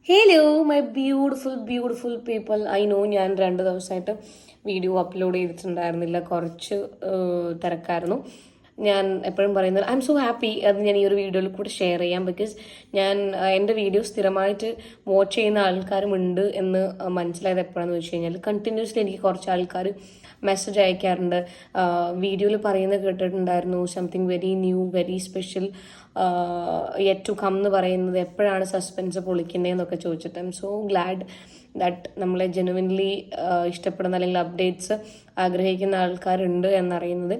Hello my beautiful people. I know ഞാൻ 2 ദിവസമായിട്ട് video upload ചെയ്തിട്ടുണ്ടായിരുന്നില്ല, കുറച്ച് തിരക്കായിരുന്നു. ഞാൻ എപ്പോഴും പറയുന്നത് ഐ എം സോ ഹാപ്പി അത് ഞാൻ ഈ ഒരു വീഡിയോയിൽ കൂടെ ഷെയർ ചെയ്യാം. ബിക്കോസ് ഞാൻ എൻ്റെ വീഡിയോ സ്ഥിരമായിട്ട് വാച്ച് ചെയ്യുന്ന ആൾക്കാരുമുണ്ട് എന്ന് മനസ്സിലായത് എപ്പോഴാണെന്ന് വെച്ച് കഴിഞ്ഞാൽ കണ്ടിന്യൂസ്ലി എനിക്ക് കുറച്ച് ആൾക്കാർ മെസ്സേജ് അയക്കാറുണ്ട്. വീഡിയോയിൽ പറയുന്നത് കേട്ടിട്ടുണ്ടായിരുന്നു, something very new, very special, yet to come എന്ന് പറയുന്നത്, എപ്പോഴാണ് സസ്പെൻസ് പൊളിക്കുന്നതെന്നൊക്കെ ചോദിച്ചിട്ട് I'm so glad that നമ്മളെ ജെനുവിൻലി ഇഷ്ടപ്പെടുന്ന അല്ലെങ്കിൽ അപ്ഡേറ്റ്സ് ആഗ്രഹിക്കുന്ന ആൾക്കാരുണ്ട് എന്നറിയുന്നത്.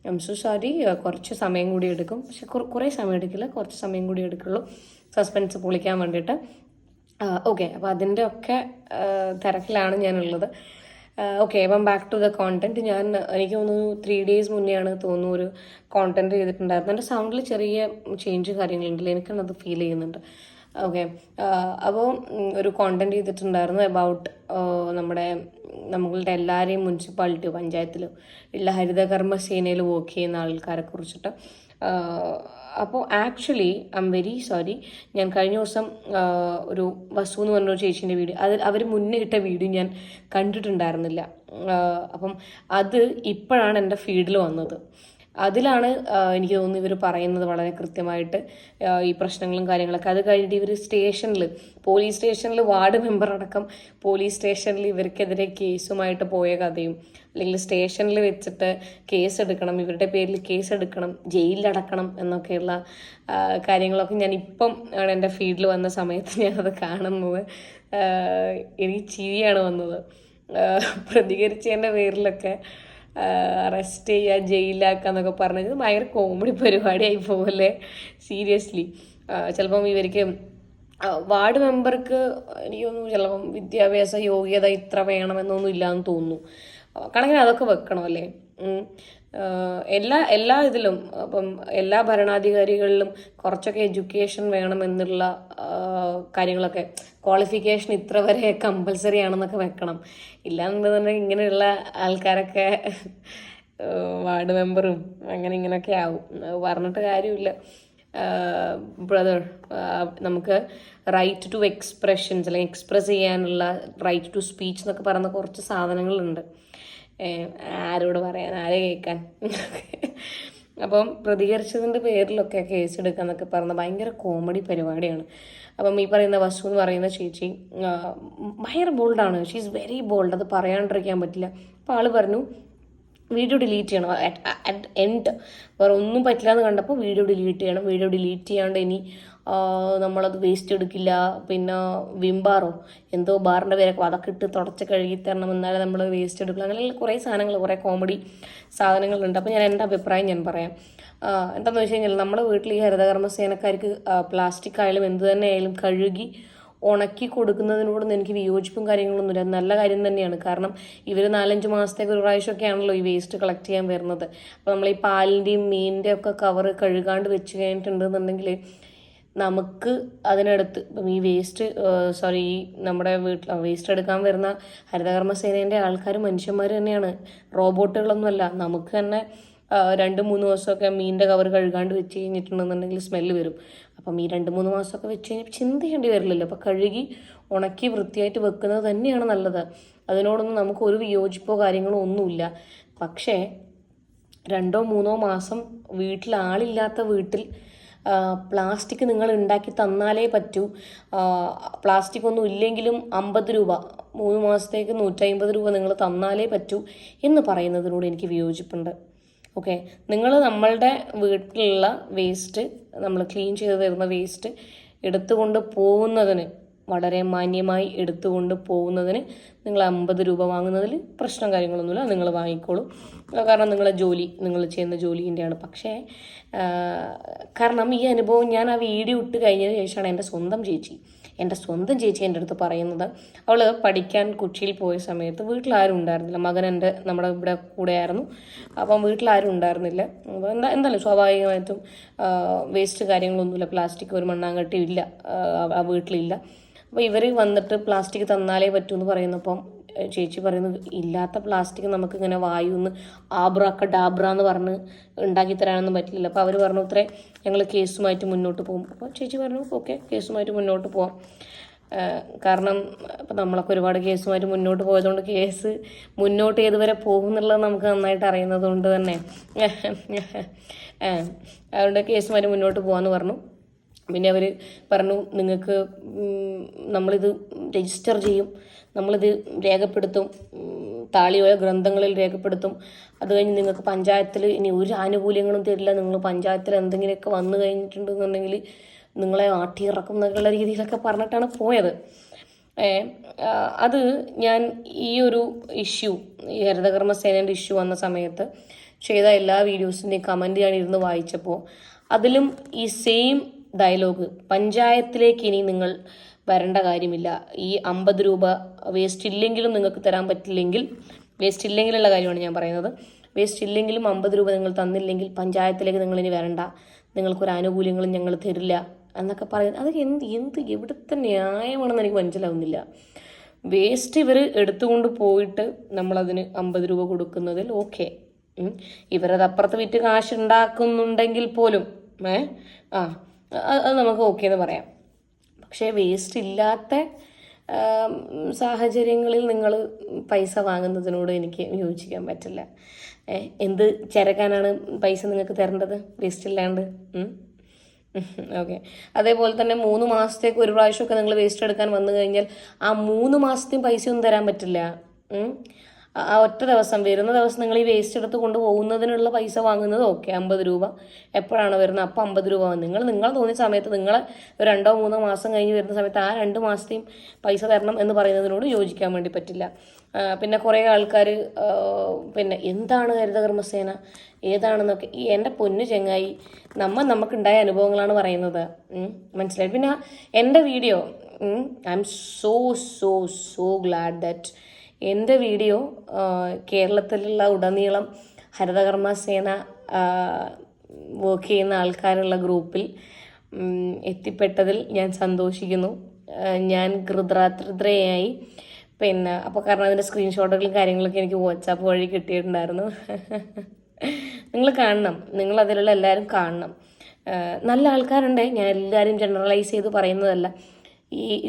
I'm so sorry. കുറച്ച് സമയം കൂടി എടുക്കും, പക്ഷെ കുറേ സമയം എടുക്കില്ല, കുറച്ച് സമയം കൂടി എടുക്കുള്ളൂ സസ്പെൻസ് പൊളിക്കാൻ വേണ്ടിയിട്ട്. ഓക്കെ, അപ്പോൾ അതിൻ്റെ ഒക്കെ തിരക്കിലാണ് ഞാനുള്ളത്. ഓക്കെ, അപ്പം ബാക്ക് ടു ദ കോണ്ടന്റ്. എനിക്ക് തോന്നുന്നു 3 days മുന്നെയാണ് തോന്നുന്നു ഒരു കോണ്ടന്റ് ചെയ്തിട്ടുണ്ടായിരുന്നു. എൻ്റെ സൗണ്ടിൽ ചെറിയ ചേഞ്ച് കാര്യങ്ങളുണ്ടല്ലോ, എനിക്കത് ഫീൽ ചെയ്യുന്നുണ്ട്. ഓക്കെ, അപ്പോൾ ഒരു കോണ്ടന്റ് ചെയ്തിട്ടുണ്ടായിരുന്നു അബൌട്ട് നമ്മളുടെ എല്ലാവരെയും മുനിസിപ്പാലിറ്റി പഞ്ചായത്തിലും ഉള്ള ഹരിതകർമ്മ സേനയിൽ വർക്ക് ചെയ്യുന്ന ആൾക്കാരെ കുറിച്ചിട്ട്. അപ്പോൾ actually I am very sorry, ഞാൻ കഴിഞ്ഞ ദിവസം ഒരു വസു എന്ന് പറഞ്ഞൊരു ചേച്ചീൻ്റെ വീഡിയോ, അവർ മുന്നേ ഇട്ട വീഡിയോ ഞാൻ കണ്ടിട്ടുണ്ടായിരുന്നില്ല. അപ്പം അത് ഇപ്പോഴാണ് എൻ്റെ ഫീഡിൽ വന്നത്. അതിലാണ് എനിക്ക് തോന്നുന്നു ഇവർ പറയുന്നത് വളരെ കൃത്യമായിട്ട് ഈ പ്രശ്നങ്ങളും കാര്യങ്ങളൊക്കെ. അത് കഴിഞ്ഞിട്ട് ഇവർ പോലീസ് സ്റ്റേഷനിൽ വാർഡ് മെമ്പർ അടക്കം പോലീസ് സ്റ്റേഷനിൽ ഇവർക്കെതിരെ കേസുമായിട്ട് പോയ കഥയും, അല്ലെങ്കിൽ സ്റ്റേഷനിൽ വെച്ചിട്ട് കേസ് എടുക്കണം, ഇവരുടെ പേരിൽ കേസ് എടുക്കണം, ജയിലിലടക്കണം എന്നൊക്കെയുള്ള കാര്യങ്ങളൊക്കെ ഞാൻ ഇപ്പം ആണ് എൻ്റെ ഫീഡിൽ വന്ന സമയത്ത് ഞാനത് കാണുന്നത്. എനിക്ക് ചിരിയാണ് വന്നത്. പ്രതികരിച്ചതിൻ്റെ പേരിലൊക്കെ അറസ്റ്റ് ചെയ്യുക, ജയിലാക്കുക എന്നൊക്കെ പറഞ്ഞത് ഭയങ്കര കോമഡി പരിപാടിയായി പോകല്ലേ, സീരിയസ്ലി. ചിലപ്പം ഇവർക്ക് വാർഡ് മെമ്പർക്ക് എനിക്ക് തോന്നുന്നു ചിലപ്പം വിദ്യാഭ്യാസ യോഗ്യത ഇത്ര വേണമെന്നൊന്നും ഇല്ലയെന്ന് തോന്നുന്നു. കണക്കിന് അതൊക്കെ വെക്കണം അല്ലേ. എല്ലാ ഇതിലും അപ്പം എല്ലാ ഭരണാധികാരികളിലും കുറച്ചൊക്കെ എഡ്യൂക്കേഷൻ വേണമെന്നുള്ള കാര്യങ്ങളൊക്കെ, ക്വാളിഫിക്കേഷൻ ഇത്ര വരെ കമ്പൽസറി ആണെന്നൊക്കെ വെക്കണം. ഇല്ലാന്നുണ്ടെന്നുണ്ടെങ്കിൽ ഇങ്ങനെയുള്ള ആൾക്കാരൊക്കെ വാർഡ് മെമ്പറും ഇങ്ങനെയൊക്കെ ആവും. പറഞ്ഞിട്ട് കാര്യമില്ല. ബ്രദർ, നമുക്ക് റൈറ്റ് ടു എക്സ്പ്രഷൻസ് അല്ലെങ്കിൽ എക്സ്പ്രസ് ചെയ്യാനുള്ള റൈറ്റ് ടു സ്പീച്ച് എന്നൊക്കെ പറയുന്ന കുറച്ച് സാധനങ്ങളുണ്ട്. ആരോട് പറയാൻ, ആരെ കേൾക്കാൻ. അപ്പം പ്രതികരിച്ചതിൻ്റെ പേരിലൊക്കെ കേസ് എടുക്കാന്നൊക്കെ പറഞ്ഞ ഭയങ്കര കോമഡി പരിപാടിയാണ്. അപ്പം ഈ പറയുന്ന വസു എന്ന് പറയുന്ന ചേച്ചി ഭയങ്കര ബോൾഡാണ്. ഷീ ഈസ് വെരി ബോൾഡ്, അത് പറയാണ്ടിരിക്കാൻ പറ്റില്ല. അപ്പോൾ ആൾ പറഞ്ഞു വീഡിയോ ഡിലീറ്റ് ചെയ്യണം. അറ്റ് എൻഡ് വേറെ ഒന്നും പറ്റില്ല എന്ന് കണ്ടപ്പോൾ വീഡിയോ ഡിലീറ്റ് ചെയ്യണം. വീഡിയോ ഡിലീറ്റ് ചെയ്യാണ്ട് ഇനി നമ്മളത് വേസ്റ്റ് എടുക്കില്ല, പിന്നെ വിംബാറോ എന്തോ ബാറിൻ്റെ പേരൊക്കെ അതൊക്കെ ഇട്ട് തുടച്ച് കഴുകി തരണം, എന്നാലും നമ്മൾ വേസ്റ്റ് എടുക്കില്ല. അങ്ങനെയുള്ള കുറേ സാധനങ്ങൾ, കുറേ കോമഡി സാധനങ്ങളുണ്ട്. അപ്പോൾ ഞാൻ എൻ്റെ അഭിപ്രായം ഞാൻ പറയാം. എന്താണെന്ന് വെച്ച് കഴിഞ്ഞാൽ നമ്മുടെ വീട്ടിൽ ഈ ഹരിതകർമ്മ സേനക്കാർക്ക് പ്ലാസ്റ്റിക് ആയാലും എന്ത് തന്നെ ആയാലും കഴുകി ഉണക്കി കൊടുക്കുന്നതിനോടൊന്നും എനിക്ക് വിയോജിപ്പും കാര്യങ്ങളൊന്നുമില്ല. നല്ല കാര്യം തന്നെയാണ്. കാരണം ഇവർ 4-5 മാസത്തേക്ക് ഒരു പ്രാവശ്യമൊക്കെ ആണല്ലോ ഈ വേസ്റ്റ് കളക്ട് ചെയ്യാൻ വരുന്നത്. അപ്പോൾ നമ്മൾ ഈ പാലിൻ്റെയും മീനിൻ്റെയും ഒക്കെ കവർ കഴുകാണ്ട് വെച്ച് കഴിഞ്ഞിട്ടുണ്ടെന്നുണ്ടെങ്കിൽ നമുക്ക് അതിനടുത്ത് ഇപ്പം ഈ നമ്മുടെ വീട്ടിൽ വേസ്റ്റ് എടുക്കാൻ വരുന്ന ഹരിതകർമ്മ സേനേൻ്റെ ആൾക്കാർ മനുഷ്യന്മാർ തന്നെയാണ്, റോബോട്ടുകളൊന്നുമല്ല. നമുക്ക് തന്നെ 2-3 ദിവസമൊക്കെ മീനിൻ്റെ കവർ കഴുകാണ്ട് വെച്ച് കഴിഞ്ഞിട്ടുണ്ടെന്നുണ്ടെങ്കിൽ സ്മെല്ല് വരും. അപ്പം ഈ 2-3 മാസമൊക്കെ വെച്ച് കഴിഞ്ഞാൽ ചിന്തിക്കേണ്ടി വരില്ലല്ലോ. അപ്പോൾ കഴുകി ഉണക്കി വൃത്തിയായിട്ട് വെക്കുന്നത് തന്നെയാണ് നല്ലത്. അതിനോടൊന്നും നമുക്ക് ഒരു വിയോജിപ്പോ കാര്യങ്ങളോ ഒന്നുമില്ല. പക്ഷേ 2-3 മാസം ആളില്ലാത്ത വീട്ടിൽ പ്ലാസ്റ്റിക് നിങ്ങൾ ഉണ്ടാക്കി തന്നാലേ പറ്റൂ. പ്ലാസ്റ്റിക് ഒന്നും ഇല്ലെങ്കിലും 50 രൂപ 3 മാസത്തേക്ക് 150 രൂപ നിങ്ങൾ തന്നാലേ പറ്റൂ എന്ന് പറയുന്നതിനോട് എനിക്ക് വിയോജിപ്പുണ്ട്. ഓക്കെ, നിങ്ങൾ നമ്മളുടെ വീട്ടിലുള്ള വേസ്റ്റ്, നമ്മൾ ക്ലീൻ ചെയ്ത് തരുന്ന വേസ്റ്റ് എടുത്തുകൊണ്ട് പോകുന്നതിന്, വളരെ മാന്യമായി എടുത്തുകൊണ്ട് പോകുന്നതിന് നിങ്ങൾ 50 രൂപ വാങ്ങുന്നതിൽ പ്രശ്നം കാര്യങ്ങളൊന്നുമില്ല, നിങ്ങൾ വാങ്ങിക്കോളൂ. കാരണം നിങ്ങൾ ചെയ്യുന്ന ജോലിൻ്റെയാണ്. പക്ഷേ കാരണം ഈ അനുഭവം ഞാൻ ആ വീഡിയോ ഇട്ട് കഴിഞ്ഞതിന് ശേഷമാണ് എൻ്റെ സ്വന്തം ചേച്ചി എൻ്റെ അടുത്ത് പറയുന്നത്. അവൾ പഠിക്കാൻ കൊച്ചിയിൽ പോയ സമയത്ത് വീട്ടിലാരും ഉണ്ടായിരുന്നില്ല. മകൻ നമ്മുടെ ഇവിടെ കൂടെയായിരുന്നു. അപ്പം വീട്ടിലാരും ഉണ്ടായിരുന്നില്ല. അപ്പോൾ എന്തായാലും സ്വാഭാവികമായിട്ടും വേസ്റ്റ് കാര്യങ്ങളൊന്നുമില്ല, പ്ലാസ്റ്റിക് ഒരു മണ്ണാങ്കട്ടിയും ഇല്ല ആ വീട്ടിലില്ല. അപ്പോൾ ഇവർ വന്നിട്ട് പ്ലാസ്റ്റിക് തന്നാലേ പറ്റൂ എന്ന് പറയുന്നപ്പം ചേച്ചി പറയുന്നത് ഇല്ലാത്ത പ്ലാസ്റ്റിക് നമുക്കിങ്ങനെ വായുന്ന് ഡാബ്ര എന്ന് പറഞ്ഞ് ഉണ്ടാക്കി തരാനൊന്നും പറ്റില്ല. അപ്പോൾ അവർ പറഞ്ഞു ഞങ്ങൾ കേസുമായിട്ട് മുന്നോട്ട് പോകും. അപ്പോൾ ചേച്ചി പറഞ്ഞു ഓക്കെ, കേസുമായിട്ട് മുന്നോട്ട് പോവാം. കാരണം ഇപ്പം നമ്മളൊക്കെ ഒരുപാട് കേസുമായിട്ട് മുന്നോട്ട് പോയതുകൊണ്ട് കേസ് മുന്നോട്ട് ഏതുവരെ പോകും എന്നുള്ളത് നമുക്ക് നന്നായിട്ട് അറിയുന്നത് കൊണ്ട് തന്നെ അതുകൊണ്ട് കേസുമായിട്ട് മുന്നോട്ട് പോകാമെന്ന് പറഞ്ഞു. പിന്നെ അവർ പറഞ്ഞു നിങ്ങൾക്ക് നമ്മളിത് രജിസ്റ്റർ ചെയ്യും, നമ്മളിത് രേഖപ്പെടുത്തും, താളിയോല ഗ്രന്ഥങ്ങളിൽ രേഖപ്പെടുത്തും. അത് കഴിഞ്ഞ് നിങ്ങൾക്ക് പഞ്ചായത്തിൽ ഇനി ഒരു ആനുകൂല്യങ്ങളും തരില്ല, നിങ്ങൾ പഞ്ചായത്തിൽ എന്തെങ്കിലുമൊക്കെ വന്നു കഴിഞ്ഞിട്ടുണ്ടെന്നുണ്ടെങ്കിൽ നിങ്ങളെ ആട്ടിയിറക്കും എന്നുള്ള രീതിയിലൊക്കെ പറഞ്ഞിട്ടാണ് പോയത്. അത് ഞാൻ ഈ ഒരു ഇഷ്യൂ, ഈ ഹരിതകർമ്മസേനയുടെ ഇഷ്യൂ വന്ന സമയത്ത് ചെയ്ത എല്ലാ വീഡിയോസിൻ്റെയും കമൻറ്റ് ഞാൻ ഇരുന്ന് വായിച്ചപ്പോൾ അതിലും ഈ സെയിം ഡയലോഗ്, പഞ്ചായത്തിലേക്ക് ഇനി നിങ്ങൾ വരേണ്ട കാര്യമില്ല, ഈ 50 രൂപ വേസ്റ്റ് ഇല്ലെങ്കിലും നിങ്ങൾക്ക് തരാൻ പറ്റില്ലെങ്കിൽ, വേസ്റ്റ് ഇല്ലെങ്കിലുള്ള കാര്യമാണ് ഞാൻ പറയുന്നത്, വേസ്റ്റ് ഇല്ലെങ്കിലും 50 രൂപ നിങ്ങൾ തന്നില്ലെങ്കിൽ പഞ്ചായത്തിലേക്ക് നിങ്ങളിനി വരണ്ട, നിങ്ങൾക്കൊരു ആനുകൂല്യങ്ങളും ഞങ്ങൾ തരില്ല എന്നൊക്കെ പറയുന്നത്. അത് എവിടുത്തെ ന്യായമാണെന്ന് എനിക്ക് മനസ്സിലാവുന്നില്ല. വേസ്റ്റ് ഇവർ എടുത്തുകൊണ്ട് പോയിട്ട് നമ്മളതിന് 50 രൂപ കൊടുക്കുന്നതിൽ ഓക്കെ, ഇവരത് അപ്പുറത്ത് വിറ്റ് കാശ് ഉണ്ടാക്കുന്നുണ്ടെങ്കിൽ പോലും അത് നമുക്ക് ഓക്കെ എന്ന് പറയാം. പക്ഷേ വേസ്റ്റ് ഇല്ലാത്ത സാഹചര്യങ്ങളിൽ നിങ്ങൾ പൈസ വാങ്ങുന്നതിനോട് എനിക്ക് യോജിക്കാൻ പറ്റില്ല. എന്ത് ചരക്കാനാണ് പൈസ നിങ്ങൾക്ക് തരേണ്ടത് വേസ്റ്റ് ഇല്ലാണ്ട്? ഓക്കെ. അതേപോലെ തന്നെ 3 മാസത്തേക്ക് ഒരു പ്രാവശ്യമൊക്കെ നിങ്ങൾ വേസ്റ്റ് എടുക്കാൻ വന്നു കഴിഞ്ഞാൽ ആ 3 മാസത്തെയും പൈസയൊന്നും തരാൻ പറ്റില്ല. ആ ഒറ്റ ദിവസം, വരുന്ന ദിവസം നിങ്ങൾ ഈ വേസ്റ്റ് എടുത്ത് കൊണ്ടുപോകുന്നതിനുള്ള പൈസ വാങ്ങുന്നത് ഓക്കെ, 50 രൂപ എപ്പോഴാണ് വരുന്നത് അപ്പോൾ 50 രൂപ നിങ്ങൾ തോന്നിയ സമയത്ത്, നിങ്ങൾ 2-3 മാസം കഴിഞ്ഞ് വരുന്ന സമയത്ത് ആ 2 മാസത്തെയും പൈസ തരണം എന്ന് പറയുന്നതിനോട് യോജിക്കാൻ വേണ്ടി പറ്റില്ല. പിന്നെ കുറേ ആൾക്കാർ പിന്നെ എന്താണ് ഹരിതകർമ്മസേന ഏതാണെന്നൊക്കെ, ഈ എൻ്റെ പൊന്നു ചെങ്ങായി, നമുക്കുണ്ടായ അനുഭവങ്ങളാണ് പറയുന്നത്, മനസ്സിലായി. പിന്നെ എൻ്റെ video, I M so glad that എൻ്റെ വീഡിയോ കേരളത്തിലുള്ള ഉടനീളം ഹരിതകർമ്മസേന വർക്ക് ചെയ്യുന്ന ആൾക്കാരുള്ള ഗ്രൂപ്പിൽ എത്തിപ്പെട്ടതിൽ ഞാൻ സന്തോഷിക്കുന്നു. ഞാൻ കൃതജ്ഞയായി. പിന്നെ അപ്പോൾ കാരണം അതിൻ്റെ സ്ക്രീൻഷോട്ടുകളും കാര്യങ്ങളൊക്കെ എനിക്ക് വാട്സാപ്പ് വഴി കിട്ടിയിട്ടുണ്ടായിരുന്നു. നിങ്ങൾ കാണണം, നിങ്ങൾ അതിലുള്ള എല്ലാവരും കാണണം. നല്ല ആൾക്കാരുണ്ട്, ഞാൻ എല്ലാവരും ജനറലൈസ് ചെയ്ത് പറയുന്നതല്ല.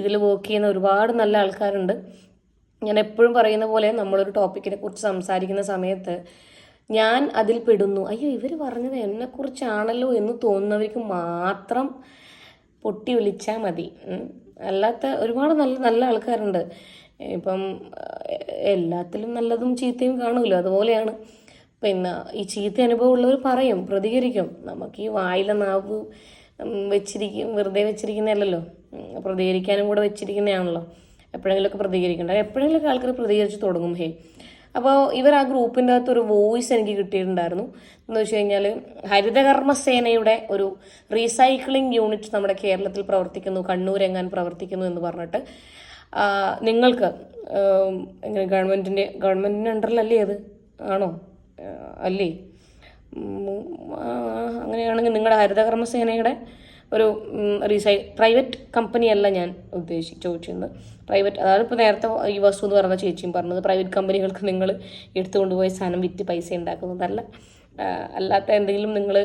ഇതിൽ വർക്ക് ചെയ്യുന്ന ഒരുപാട് നല്ല ആൾക്കാരുണ്ട്. ഞാൻ എപ്പോഴും പറയുന്ന പോലെ നമ്മളൊരു ടോപ്പിക്കിനെ കുറിച്ച് സംസാരിക്കുന്ന സമയത്ത് ഞാൻ അതിൽ പെടുന്നു, അയ്യോ ഇവർ പറഞ്ഞത് എന്നെക്കുറിച്ചാണല്ലോ എന്ന് തോന്നുന്നവർക്ക് മാത്രം പൊട്ടി വിളിച്ചാൽ മതി. അല്ലാത്ത ഒരുപാട് നല്ല ആൾക്കാരുണ്ട്. ഇപ്പം എല്ലാത്തിലും നല്ലതും ചീത്തയും കാണുമല്ലോ, അതുപോലെയാണ്. പിന്നെ ഈ ചീത്ത അനുഭവം ഉള്ളവർ പറയും, പ്രതികരിക്കും. നമുക്ക് ഈ വായിലെ നാവ് വെറുതെ വെച്ചിരിക്കുന്നതല്ലല്ലോ, പ്രതികരിക്കാനും കൂടെ വെച്ചിരിക്കുന്നതാണല്ലോ. എപ്പോഴെങ്കിലുമൊക്കെ പ്രതികരിക്കണ്ട, എപ്പോഴെങ്കിലുമൊക്കെ ആൾക്കാർ പ്രതികരിച്ച് തുടങ്ങും. അപ്പോൾ ഇവർ ആ ഗ്രൂപ്പിൻ്റെ അകത്ത് ഒരു വോയിസ് എനിക്ക് കിട്ടിയിട്ടുണ്ടായിരുന്നു. എന്ന് വെച്ച് കഴിഞ്ഞാൽ ഹരിതകർമ്മസേനയുടെ ഒരു റീസൈക്ലിംഗ് യൂണിറ്റ് നമ്മുടെ കേരളത്തിൽ പ്രവർത്തിക്കുന്നു, കണ്ണൂരെങ്ങാൻ പ്രവർത്തിക്കുന്നു എന്ന് പറഞ്ഞിട്ട് നിങ്ങൾക്ക് എങ്ങനെ ഗവൺമെൻറ്റിൻ്റെ അണ്ടറിലല്ലേ അത്? ആണോ? അല്ലേ? അങ്ങനെയാണെങ്കിൽ നിങ്ങളുടെ ഹരിതകർമ്മസേനയുടെ ഒരു പ്രൈവറ്റ് കമ്പനിയല്ല ഞാൻ ചോദിച്ചിരുന്നത്. പ്രൈവറ്റ്, അതായത് ഇപ്പോൾ നേരത്തെ ഈ വസു എന്ന് പറഞ്ഞ ചേച്ചിയും പറഞ്ഞത്, പ്രൈവറ്റ് കമ്പനികൾക്ക് നിങ്ങൾ എടുത്തുകൊണ്ടുപോയി സാധനം വിറ്റ് പൈസ ഉണ്ടാക്കുന്നതല്ല. അല്ലാത്ത എന്തെങ്കിലും നിങ്ങൾ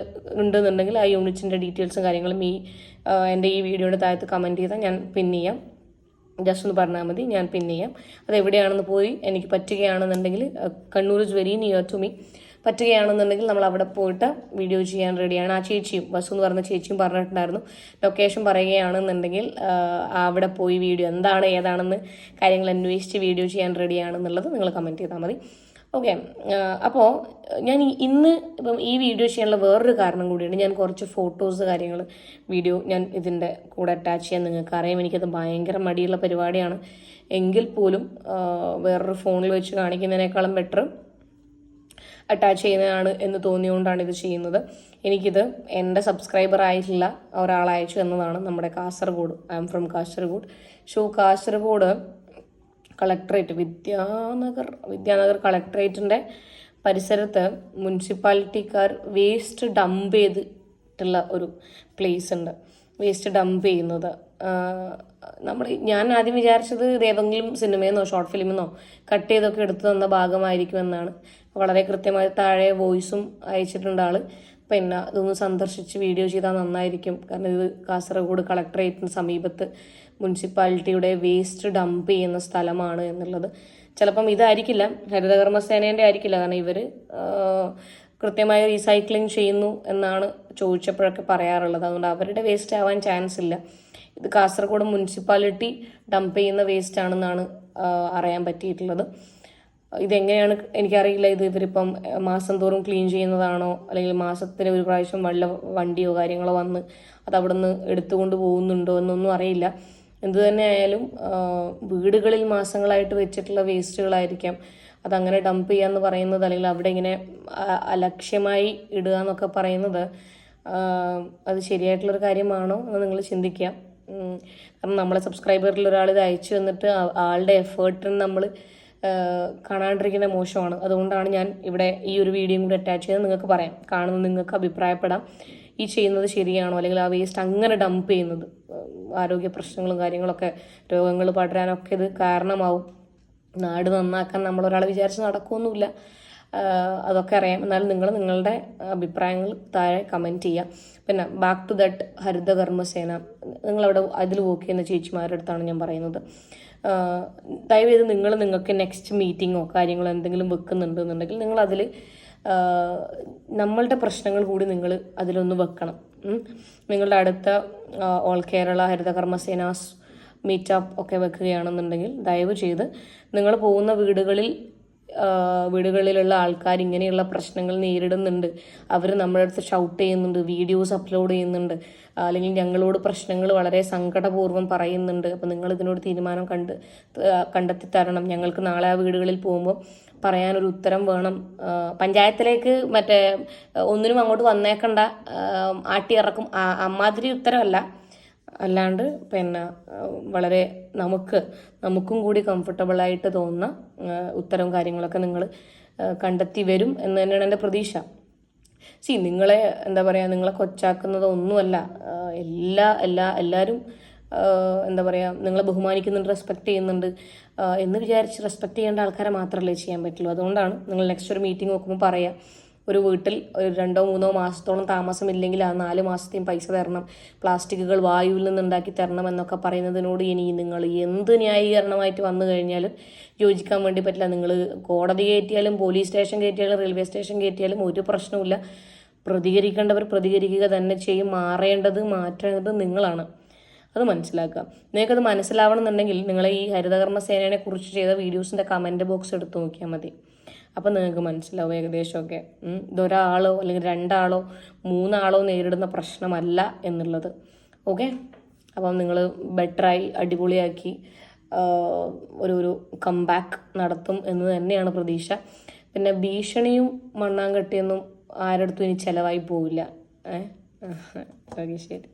ഉണ്ടെന്നുണ്ടെങ്കിൽ ആ യൂണിറ്റിൻ്റെ ഡീറ്റെയിൽസും കാര്യങ്ങളും എൻ്റെ ഈ വീഡിയോയുടെ താഴത്ത് കമൻറ്റ് ചെയ്താൽ ഞാൻ പിൻ ചെയ്യാം. ജസ്റ്റ് ഒന്ന് പറഞ്ഞാൽ മതി, ഞാൻ പിൻ ചെയ്യാം. അതെവിടെയാണെന്ന് പോയി എനിക്ക് പറ്റുകയാണെന്നുണ്ടെങ്കിൽ, Kannur is very near to me, പറ്റുകയാണെന്നുണ്ടെങ്കിൽ നമ്മൾ അവിടെ പോയിട്ട് വീഡിയോ ചെയ്യാൻ റെഡിയാണ്. ആ ചേച്ചിയും, വസു എന്ന് പറഞ്ഞ ചേച്ചിയും പറഞ്ഞിട്ടുണ്ടായിരുന്നു, ലൊക്കേഷൻ പറയുകയാണെന്നുണ്ടെങ്കിൽ അവിടെ പോയി വീഡിയോ എന്താണ് ഏതാണെന്ന് കാര്യങ്ങൾ അന്വേഷിച്ച് വീഡിയോ ചെയ്യാൻ റെഡിയാണെന്നുള്ളത് നിങ്ങൾ കമൻറ്റ് ചെയ്താൽ മതി. ഓക്കെ. അപ്പോൾ ഞാൻ ഇപ്പം ഈ വീഡിയോ ചെയ്യാനുള്ള വേറൊരു കാരണം കൂടിയുണ്ട്. ഞാൻ കുറച്ച് ഫോട്ടോസ് വീഡിയോ ഞാൻ ഇതിൻ്റെ കൂടെ അറ്റാച്ച് ചെയ്യാൻ നിങ്ങൾക്ക് അറിയാം. എനിക്കത് ഭയങ്കര മടിയുള്ള പരിപാടിയാണ്. എങ്കിൽ പോലും വേറൊരു ഫോണിൽ വെച്ച് കാണിക്കുന്നതിനേക്കാളും ബെറ്റർ അറ്റാച്ച് ചെയ്യുന്നതാണ് എന്ന് തോന്നിയുകൊണ്ടാണ് ഇത് ചെയ്യുന്നത്. എനിക്കിത് എൻ്റെ സബ്സ്ക്രൈബർ ആയിട്ടുള്ള ഒരാൾ അയച്ചു എന്നതാണ്, നമ്മുടെ Kasaragod. I'm from Kasaragod. Kasaragod collectorate, Vidyanagar കളക്ട്രേറ്റിൻ്റെ പരിസരത്ത് മുനിസിപ്പാലിറ്റിക്കാർ വേസ്റ്റ് ഡംപ് ചെയ്തിട്ടുള്ള ഒരു പ്ലേസ് ഉണ്ട്. വേസ്റ്റ് ഡംപ് ചെയ്യുന്നത് ഞാൻ ആദ്യം വിചാരിച്ചത് ഇത് ഏതെങ്കിലും സിനിമയെന്നോ ഷോർട്ട് ഫിലിമെന്നോ കട്ട് ചെയ്തൊക്കെ എടുത്തു തന്ന ഭാഗമായിരിക്കുമെന്നാണ്. വളരെ കൃത്യമായി താഴെ വോയിസും അയച്ചിട്ടുണ്ട് ആള്. പിന്നെ ഇതൊന്ന് സന്ദർശിച്ച് വീഡിയോ ചെയ്താൽ നന്നായിരിക്കും. കാരണം ഇത് കാസർഗോഡ് കളക്ടറേറ്റിന് സമീപത്ത് മുനിസിപ്പാലിറ്റിയുടെ വേസ്റ്റ് ഡംപ് ചെയ്യുന്ന സ്ഥലമാണ് എന്നുള്ളത്. ചിലപ്പം ഇതായിരിക്കില്ല, ഹരിതകർമ്മസേനേൻ്റെ ആയിരിക്കില്ല. കാരണം ഇവർ കൃത്യമായി റീസൈക്ലിംഗ് ചെയ്യുന്നു എന്നാണ് ചോദിച്ചപ്പോഴൊക്കെ പറയാറുള്ളത്. അതുകൊണ്ട് അവരുടെ വേസ്റ്റ് ആവാൻ ചാൻസ് ഇല്ല. ഇത് കാസർഗോഡ് മുനിസിപ്പാലിറ്റി ഡംപ് ചെയ്യുന്ന വേസ്റ്റ് ആണെന്നാണ് അറിയാൻ പറ്റിയിട്ടുള്ളത്. ഇതെങ്ങനെയാണ് എനിക്കറിയില്ല. ഇത് ഇവരിപ്പം മാസം തോറും ക്ലീൻ ചെയ്യുന്നതാണോ, അല്ലെങ്കിൽ മാസത്തിന് ഒരു പ്രാവശ്യം വണ്ടിയോ കാര്യങ്ങളോ വന്ന് അത് അവിടെ നിന്ന് എടുത്തുകൊണ്ട് പോകുന്നുണ്ടോ എന്നൊന്നും അറിയില്ല. എന്തു തന്നെ ആയാലും വീടുകളിൽ മാസങ്ങളായിട്ട് വെച്ചിട്ടുള്ള വേസ്റ്റുകളായിരിക്കാം. അതങ്ങനെ ഡംപ് ചെയ്യാന്ന് പറയുന്നത്, അല്ലെങ്കിൽ അവിടെ ഇങ്ങനെ അലക്ഷ്യമായി ഇടുക എന്നൊക്കെ പറയുന്നത് അത് ശരിയായിട്ടുള്ളൊരു കാര്യമാണോ എന്ന് നിങ്ങൾ ചിന്തിക്കുക. കാരണം നമ്മളെ സബ്സ്ക്രൈബറിൽ ഒരാൾ ഇത് അയച്ചു വന്നിട്ട് ആളുടെ എഫേർട്ടിന് നമ്മൾ കാണാണ്ടിരിക്കുന്ന മോശമാണ്. അതുകൊണ്ടാണ് ഞാൻ ഇവിടെ ഈ ഒരു വീഡിയോയും കൂടി അറ്റാച്ച് ചെയ്ത് നിങ്ങൾക്ക് പറയാം. കാണുന്നത് നിങ്ങൾക്ക് അഭിപ്രായപ്പെടാം, ഈ ചെയ്യുന്നത് ശരിയാണോ, അല്ലെങ്കിൽ ആ വേസ്റ്റ് അങ്ങനെ ഡംപ് ചെയ്യുന്നത് ആരോഗ്യ പ്രശ്നങ്ങളും കാര്യങ്ങളൊക്കെ, രോഗങ്ങൾ പടരാനൊക്കെ ഇത് കാരണമാവും. നാട് നന്നാക്കാൻ നമ്മളൊരാൾ വിചാരിച്ച് നടക്കുമൊന്നുമില്ല, അതൊക്കെ അറിയാം. എന്നാലും നിങ്ങൾ നിങ്ങളുടെ അഭിപ്രായങ്ങൾ താഴെ കമൻറ്റ് ചെയ്യുക. പിന്നെ ബാക്ക് ടു ദറ്റ് ഹരിതകർമ്മസേന, നിങ്ങളവിടെ അതിൽ വർക്ക് ചെയ്യുന്ന ചേച്ചിമാരുടെ അടുത്താണ് ഞാൻ പറയുന്നത്. ദയവേത് നിങ്ങൾക്ക് നെക്സ്റ്റ് മീറ്റിങ്ങോ കാര്യങ്ങളോ എന്തെങ്കിലും വെക്കുന്നുണ്ടെന്നുണ്ടെങ്കിൽ നിങ്ങൾ അതിൽ നമ്മളുടെ പ്രശ്നങ്ങൾ കൂടി നിങ്ങൾ അതിലൊന്ന് വെക്കണം. നിങ്ങളുടെ അടുത്ത ഓൾ കേരള ഹരിതകർമ്മസേനാസ് മീറ്റപ്പ് ഒക്കെ വെക്കുകയാണെന്നുണ്ടെങ്കിൽ ദയവ് ചെയ്ത് നിങ്ങൾ പോകുന്ന വീടുകളിലുള്ള ആൾക്കാർ ഇങ്ങനെയുള്ള പ്രശ്നങ്ങൾ നേരിടുന്നുണ്ട്, അവർ നമ്മുടെ അടുത്ത് ഷൗട്ട് ചെയ്യുന്നുണ്ട്, വീഡിയോസ് അപ്ലോഡ് ചെയ്യുന്നുണ്ട്, അല്ലെങ്കിൽ ഞങ്ങളോട് പ്രശ്നങ്ങൾ വളരെ സങ്കടപൂർവ്വം പറയുന്നുണ്ട്. അപ്പോൾ നിങ്ങൾ ഇതിനോട് തീരുമാനം കണ്ടെത്തി തരണം. ഞങ്ങൾക്ക് നാളെ ആ വീടുകളിൽ പോകുമ്പോൾ പറയാനൊരു ഉത്തരം വേണം. പഞ്ചായത്തിലേക്ക് ഒന്നിനും അങ്ങോട്ട് വന്നേക്കണ്ട, ആട്ടി ഇറക്കും, അമ്മാതിരി ഉത്തരവല്ല. അല്ലാണ്ട് വളരെ നമുക്കും കൂടി കംഫർട്ടബിളായിട്ട് തോന്നുന്ന ഉത്തരവും കാര്യങ്ങളൊക്കെ നിങ്ങൾ കണ്ടെത്തി വരും എന്ന് തന്നെയാണ് എൻ്റെ പ്രതീക്ഷ. നിങ്ങളെ നിങ്ങളെ കൊച്ചാക്കുന്നതൊന്നുമല്ല. എല്ലാവരും നിങ്ങളെ ബഹുമാനിക്കുന്നുണ്ട്, റെസ്പെക്ട് ചെയ്യുന്നുണ്ട് എന്ന് വിചാരിച്ച് റെസ്പെക്ട് ചെയ്യേണ്ട ആൾക്കാരെ മാത്രമല്ലേ ചെയ്യാൻ പറ്റുള്ളൂ. അതുകൊണ്ടാണ് നിങ്ങൾ നെക്സ്റ്റ് ഒരു മീറ്റിംഗ് നോക്കുമ്പോൾ പറയുക, ഒരു വീട്ടിൽ ഒരു 2-3 മാസത്തോളം താമസമില്ലെങ്കിൽ ആ 4 മാസത്തെയും പൈസ തരണം, പ്ലാസ്റ്റിക്കുകൾ വായുവിൽ നിന്നുണ്ടാക്കി തരണം എന്നൊക്കെ പറയുന്നതിനോട് ഇനി നിങ്ങൾ എന്ത് ന്യായീകരണമായിട്ട് വന്നു കഴിഞ്ഞാലും യോജിക്കാൻ വേണ്ടി പറ്റില്ല. നിങ്ങൾ കോടതി കയറ്റിയാലും പോലീസ് സ്റ്റേഷൻ കയറ്റിയാലും റെയിൽവേ സ്റ്റേഷൻ കയറ്റിയാലും ഒരു പ്രശ്നവുമില്ല. പ്രതികരിക്കേണ്ടവർ പ്രതികരിക്കുക തന്നെ ചെയ്യും. മാറ്റേണ്ടത് നിങ്ങളാണ്. അത് മനസ്സിലാക്കുക. നിങ്ങൾക്കത് മനസ്സിലാവണമെന്നുണ്ടെങ്കിൽ നിങ്ങൾ ഈ ഹരിതകർമ്മസേനയെ കുറിച്ച് ചെയ്ത വീഡിയോസിൻ്റെ കമൻറ്റ് ബോക്സ് എടുത്ത് നോക്കിയാൽ മതി. അപ്പം നിങ്ങൾക്ക് മനസ്സിലാവും ഏകദേശമൊക്കെ ഇതൊരാളോ അല്ലെങ്കിൽ 2 ആളോ 3 ആളോ നേരിടുന്ന പ്രശ്നമല്ല എന്നുള്ളത്. ഓക്കെ, അപ്പം നിങ്ങൾ ബെറ്ററായി അടിപൊളിയാക്കി ഒരു കംബാക്ക് നടത്തും എന്ന് തന്നെയാണ് പ്രതീക്ഷ. പിന്നെ ഭീഷണിയും മണ്ണാങ്കട്ടിയൊന്നും ആരടുത്തും ഇനി ചിലവായി പോവില്ല. ഓക്കെ, ശരി.